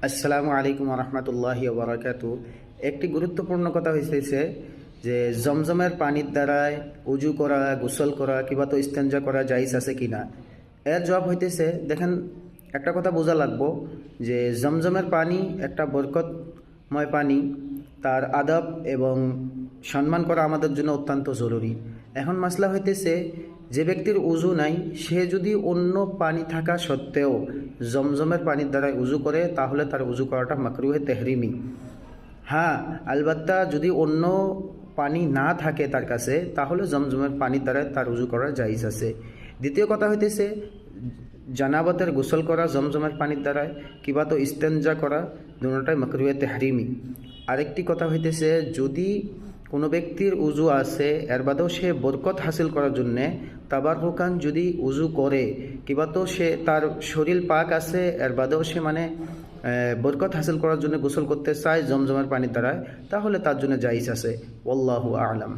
আসসালামু আলাইকুম রহমতুল্লাহি ওবরাকাতু। একটি গুরুত্বপূর্ণ কথা হইতেছে যে জমজমের পানির দ্বারায় উজু করা, গোসল করা কিংবা তো ইস্তেঞ্জা করা জায়েজ আছে কিনা। এর জবাব হইতেছে, দেখেন, একটা কথা বোঝা লাগবো যে জমজমের পানি একটা বরকতময় পানি, তার আদব এবং সম্মান করা আমাদের জন্য অত্যন্ত জরুরি। এখন মাসলা হইতেছে, যে ব্যক্তির উজু নাই সে যদি অন্য পানি থাকা সত্ত্বেও জমজমের পানির দ্বারা উজু করে তাহলে তার উজু করাটা মাকরুহে তেহরিমি। হ্যাঁ, আলবাত্তা যদি অন্য পানি না থাকে তার কাছে তাহলে জমজমের পানির দ্বারা তার উজু করা জায়েজ আছে। দ্বিতীয় কথা হইতেছে, জানাবতের গোসল করা জমজমের পানির দ্বারায় কিংবা তো ইস্তেঞ্জা করা দুটোটাই মাকরুহে তেহরিমি। আরেকটি কথা হইতেছে, যদি কোনো ব্যক্তির উজু আছে এর বাদেও সে বরকত হাসিল করার জন্যে তাবাররুকান যদি উজু করে কিংবা তো সে তার শরীর পাক আছে এর বাদেও সে বরকত হাসিল করার জন্য গোসল করতে চায় জমজমের পানির দ্বারায়, তাহলে তার জন্য জায়েজ আছে। আল্লাহু আ'লাম।